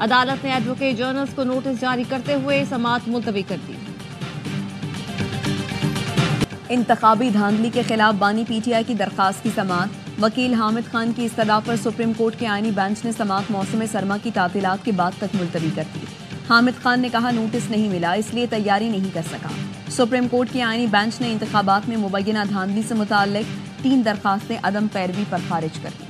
عدالت نے advocate generals کو نوٹس جاری کرتے ہوئے سماعت ملتوی کر دی۔ انتخابی دھاندلی کے خلاف بانی پی ٹی آئی کی درخواست کی سماعت، وکیل حامد خان کی استدعا پر سپریم کورٹ کے آئینی بینچ نے سماعت موسم سرما کی تعطیلات کے بعد تک ملتوی کر دی۔ حامد خان نے کہا نوٹس نہیں ملا اس لیے تیاری نہیں کر سکا۔ سپریم کورٹ کے آئینی بینچ نے انتخابات میں مبینہ دھاندلی سے متعلق 3 درخواستیں عدم پیروی پر خارج کر دی۔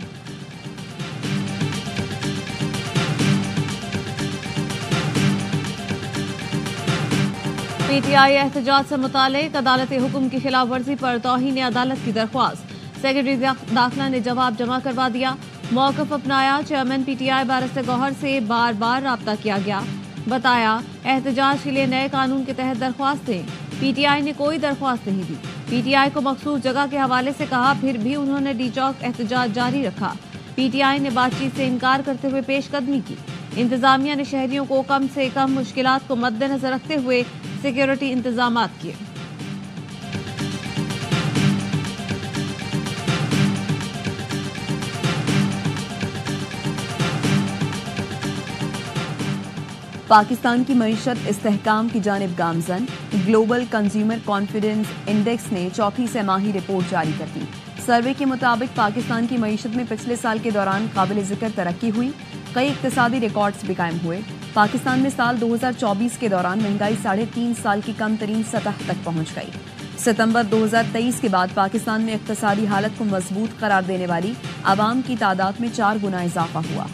پی ٹی آئی احتجاج سے متعلق عدالت حکم کی خلاف ورزی پر توہین عدالت کی درخواست، سیکرٹری داخلہ نے جواب جمع کروا دیا، موقف اپنایا۔ Chairman P T I barrister Gohar سے بار بار رابطہ کیا گیا، بتایا احتجاج کے لیے نئے قانون کے تحت درخواستیں، پی ٹی آئی نے کوئی درخواست نہیں دی۔ پی ٹی آئی کو مخصوص جگہ کے حوالے سے کہا، پھر بھی انہوں نے ڈی چوک احتجاج جاری رکھا۔ پی ٹی آئی نے بات چیت سے انکار کرتے ہوئے پیش قدمی کی۔ انتظامیہ نے شہریوں کو کم سے کم مشکلات کو مد نظر رکھتے ہوئے سیکیورٹی انتظامات کیے۔ پاکستان کی معیشت استحکام کی جانب گامزن، گلوبل کنزیومر کانفیڈنس انڈیکس نے چوتھی سہ ماہی رپورٹ جاری کر دی۔ سروے کے مطابق پاکستان کی معیشت میں پچھلے سال کے دوران قابل ذکر ترقی ہوئی، کئی اقتصادی ریکارڈز بھی قائم ہوئے۔ پاکستان میں سال 2024 کے دوران مہنگائی 3.5 سال کی کم ترین سطح تک پہنچ گئی۔ ستمبر 2023 کے بعد پاکستان میں اقتصادی حالت کو مضبوط قرار دینے والی عوام کی تعداد میں 4 گنا اضافہ ہوا۔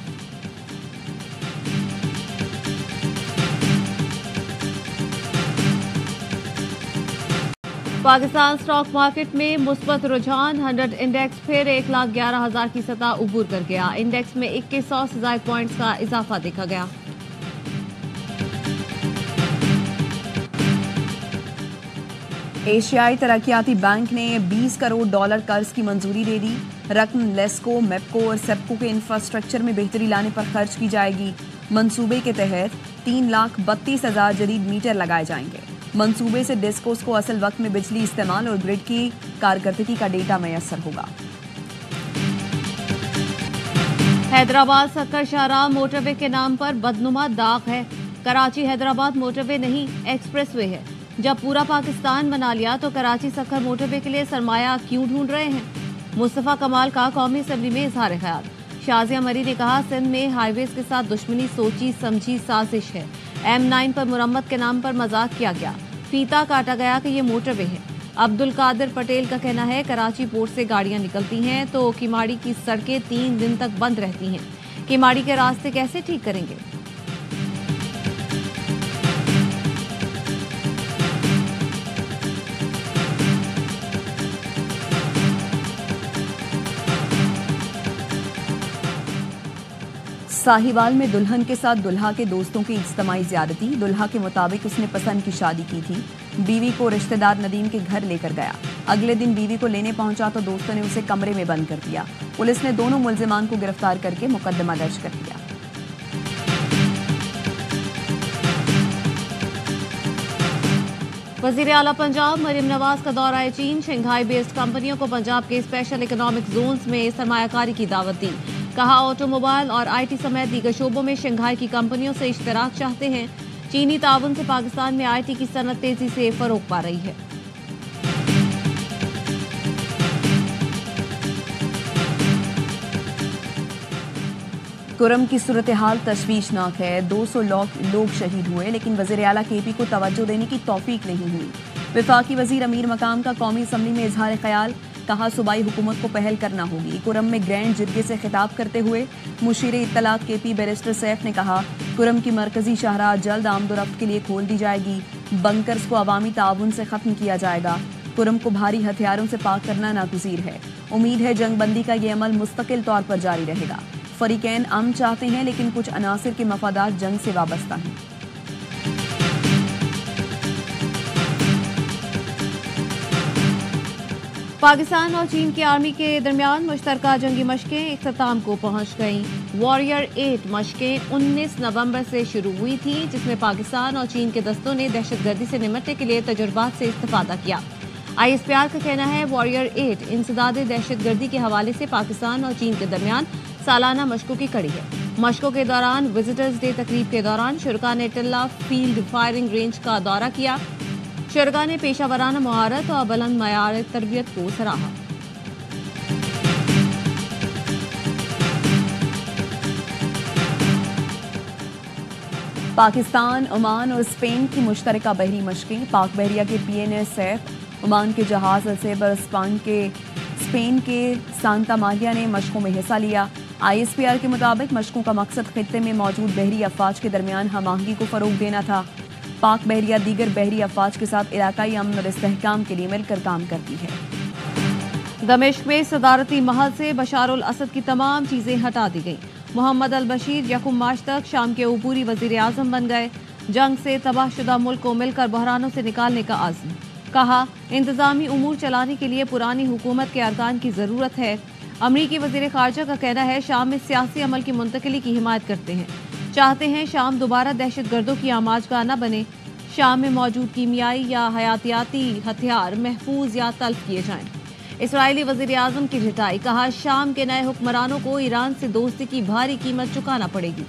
پاکستان اسٹاک مارکیٹ میں مثبت رجحان، 100 انڈیکس پھر 1,11,000 کی سطح عبور کر گیا۔ انڈیکس میں 2100 سے زائد پوائنٹس کا اضافہ دیکھا گیا۔ ایشیائی ترقیاتی بینک نے $20 کروڑ قرض کی منظوری دے دی۔ رقم لیسکو، میپکو اور سیپکو کے انفراسٹرکچر میں بہتری لانے پر خرچ کی جائے گی۔ منصوبے کے تحت 3,32,000 جدید میٹر لگائے جائیں گے۔ منصوبے سے ڈسکوز کو اصل وقت میں بجلی استعمال اور گرڈ کی کارکردگی کا ڈیٹا میسر ہوگا۔ حیدرآباد سکر شاہراہ موٹر وے کے نام پر بدنما داغ ہے۔ کراچی حیدرآباد موٹر وے نہیں، ایکسپریس وے ہے۔ جب پورا پاکستان بنا لیا تو کراچی سکر موٹر وے کے لیے سرمایہ کیوں ڈھونڈ رہے ہیں؟ مصطفیٰ کمال کا قومی اسمبلی میں اظہار خیال۔ شازیہ مری نے کہا سندھ میں ہائی ویز کے ساتھ دشمنی سوچی سمجھی سازش ہے۔ M9 پر مرمت کے نام پر مذاق کیا گیا، فیتا کاٹا گیا کہ یہ موٹر وے ہے۔ عبدالقادر پٹیل کا کہنا ہے کراچی پورٹ سے گاڑیاں نکلتی ہیں تو کیماڑی کی سڑکیں 3 دن تک بند رہتی ہیں، کیماڑی کے راستے کیسے ٹھیک کریں گے؟ ساہیوال میں دلہن کے ساتھ دلہا کے دوستوں کی اجتماعی زیادتی، دلہا کے مطابق اس نے پسند کی شادی کی تھی، بیوی کو رشتہ دار ندیم کے گھر لے کر گیا، اگلے دن بیوی کو لینے پہنچا تو دوستوں نے اسے کمرے میں بند کر دیا، پولیس نے دونوں ملزمان کو گرفتار کر کے مقدمہ درج کر دیا۔ وزیر اعلیٰ پنجاب مریم نواز کا دورہ چین، شنگھائی بیسڈ کمپنیوں کو پنجاب کے اسپیشل اکنامک زونز میں سرمایہ کاری کی دعوت دی، کہا آٹو موبائل اور آئی ٹی سمیت دیگر شعبوں میں شنگھائی کی کمپنیوں سے اشتراک چاہتے ہیں۔ چینی تعاون سے پاکستان میں آئی ٹی کی صنعت تیزی سے فروغ پا رہی ہے۔ کرم کی صورتحال تشویشناک ہے، 200 لوگ شہید ہوئے لیکن وزیر اعلیٰ کے پی کو توجہ دینے کی توفیق نہیں ہوئی۔ وفاقی وزیر امیر مقام کا قومی اسمبلی میں اظہار خیال، کہا صوبائی حکومت کو پہل کرنا ہوگی۔ کرم میں گرینڈ جرگے سے خطاب کرتے ہوئے مشیر اطلاعات کے پی بیرسٹر سیف نے کہا کرم کی مرکزی شاہراہ جلد آمد و رفت کے لیے کھول دی جائے گی، بنکرز کو عوامی تعاون سے ختم کیا جائے گا، کرم کو بھاری ہتھیاروں سے پاک کرنا ناگزیر ہے، امید ہے جنگ بندی کا یہ عمل مستقل طور پر جاری رہے گا، فریقین امن چاہتے ہیں لیکن کچھ عناصر کے مفادات جنگ سے وابستہ ہیں۔ پاکستان اور چین کی آرمی کے درمیان مشترکہ جنگی مشقیں اختتام کو پہنچ گئیں۔ واریر 8 مشقیں 19 نومبر سے شروع ہوئی تھیں، جس میں پاکستان اور چین کے دستوں نے دہشت گردی سے نمٹنے کے لیے تجربات سے استفادہ کیا۔ ISPR کا کہنا ہے واریر 8 انسداد دہشت گردی کے حوالے سے پاکستان اور چین کے درمیان سالانہ مشقوں کی کڑی ہے۔ مشقوں کے دوران وزٹرز ڈے تقریب کے دوران شرکاء نے ٹلہ فیلڈ فائرنگ رینج کا دورہ کیا. شرکاء نے پیشہ ورانہ مہارت اور بلند معیار تربیت کو سراہا. پاکستان، عمان اور اسپین کی مشترکہ بحری مشقیں. پاک بحریہ کے پی این ایس سیف، عمان کے جہاز السیبر اسپین کے سانتا ماریا نے مشقوں میں حصہ لیا. آئی ایس پی آر کے مطابق مشقوں کا مقصد خطے میں موجود بحری افواج کے درمیان ہم آہنگی کو فروغ دینا تھا. پاک بحریہ دیگر بحری افواج کے ساتھ علاقائی امن اور استحکام کے لیے مل کر کام کرتی ہے. دمشق میں صدارتی محل سے بشار الاسد کی تمام چیزیں ہٹا دی گئیں. محمد البشیر 1 مارچ تک شام کے عبوری وزیر اعظم بن گئے. جنگ سے تباہ شدہ ملک کو مل کر بحرانوں سے نکالنے کا عزم. کہا انتظامی امور چلانے کے لیے پرانی حکومت کے ارکان کی ضرورت ہے. امریکی وزیر خارجہ کا کہنا ہے شام میں سیاسی عمل کی منتقلی کی حمایت کرتے ہیں. چاہتے ہیں شام دوبارہ دہشت گردوں کی آماج گاہ نہ بنے. شام میں موجود کیمیائی یا حیاتیاتی ہتھیار محفوظ یا تلف کیے جائیں. اسرائیلی وزیر اعظم کی ڈٹائی. کہا شام کے نئے حکمرانوں کو ایران سے دوستی کی بھاری قیمت چکانا پڑے گی.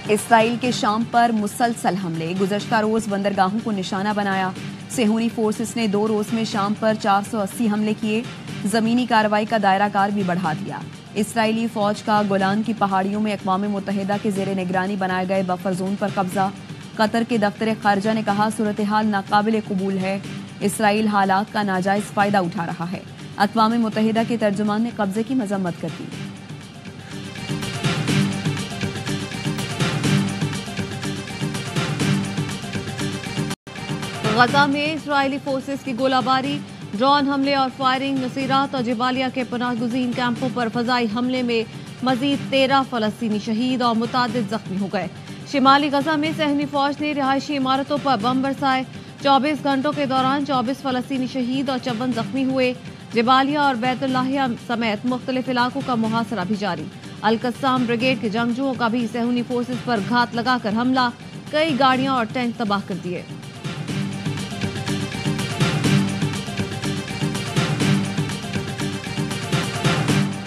اسرائیل کے شام پر مسلسل حملے. گزشتہ روز بندرگاہوں کو نشانہ بنایا. صہیونی فورسز نے 2 روز میں شام پر 480 حملے کیے. زمینی کارروائی کا دائرہ کار بھی بڑھا دیا. اسرائیلی فوج کا گولان کی پہاڑیوں میں اقوام متحدہ کے زیر نگرانی بنائے گئے بفر زون پر قبضہ. قطر کے دفتر خارجہ نے کہا صورتحال ناقابل قبول ہے. اسرائیل حالات کا ناجائز فائدہ اٹھا رہا ہے. اقوام متحدہ کے ترجمان نے قبضے کی مذمت کر دی. غزہ میں اسرائیلی فورسز کی گولہ باری، ڈرون حملے اور فائرنگ. نصیرات اور جبالیہ کے پناہ گزین کیمپوں پر فضائی حملے میں مزید 13 فلسطینی شہید اور متعدد زخمی ہو گئے. شمالی غزہ میں صہیونی فوج نے رہائشی عمارتوں پر بم برسائے. 24 گھنٹوں کے دوران 24 فلسطینی شہید اور 54 زخمی ہوئے. جبالیہ اور بیت اللحیہ سمیت مختلف علاقوں کا محاصرہ بھی جاری. القسام بریگیڈ کے جنگجوؤں کا بھی صہیونی فورسز پر گھات لگا کر حملہ. کئی گاڑیاں اور ٹینک تباہ کر دیے.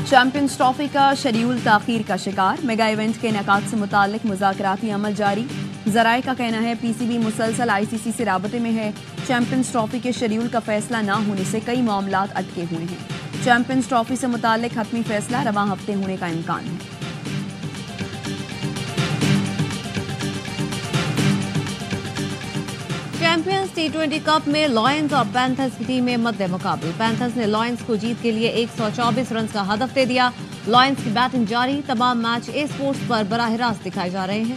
چیمپئنز ٹرافی کا شیڈیول تاخیر کا شکار. میگا ایونٹ کے انعقاد سے متعلق مذاکراتی عمل جاری. ذرائع کا کہنا ہے پی سی بی مسلسل آئی سی سی سے رابطے میں ہے. چیمپئنز ٹرافی کے شیڈیول کا فیصلہ نہ ہونے سے کئی معاملات اٹکے ہوئے ہیں. چیمپئنز ٹرافی سے متعلق حتمی فیصلہ رواں ہفتے ہونے کا امکان ہے. چیمپئنز T20 کپ میں لائنز اور پینتھرز کی ٹیمیں مد مقابل. پینتھرز نے لائنز کو جیت کے لیے 124 رنز کا ہدف دے دیا. لائنز کی بیٹنگ جاری. تمام میچ اے سپورٹس پر براہ راست دکھائے جا رہے ہیں.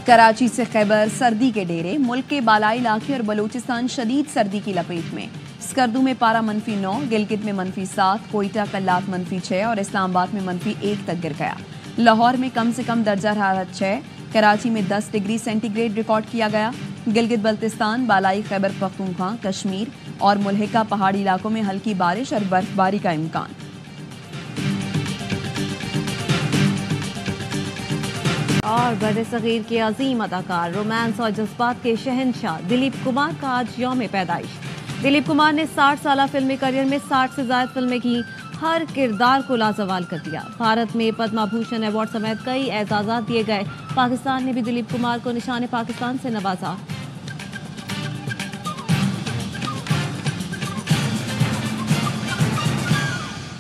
کراچی سے خیبر سردی کے ڈیرے. ملک کے بالائی علاقے اور بلوچستان شدید سردی کی لپیٹ میں. اسکردو میں پارہ -9، گلگت میں -7، کوئٹہ کلات -6 اور اسلام آباد میں -1 تک گر گیا. لاہور میں کم سے کم درجہ حرارت 6، کراچی میں 10 ڈگری سینٹی گریڈ ریکارڈ کیا گیا. گلگت بلتستان، بالائی خیبر پختونخوا، کشمیر اور ملحقہ پہاڑی علاقوں میں ہلکی بارش اور برف باری کا امکان. اور بر صغیر کے عظیم اداکار، رومانس اور جذبات کے شہنشاہ دلیپ کمار کا آج یوم پیدائش. دلیپ کمار نے 60 سالہ فلمی کیریئر میں 60 سے زائد فلمیں کی. ہر کردار کو لازوال کر دیا. بھارت میں پدما بھوشن ایوارڈ سمیت کئی اعزازات دیے گئے. پاکستان نے بھی دلیپ کمار کو نشان پاکستان سے نوازا.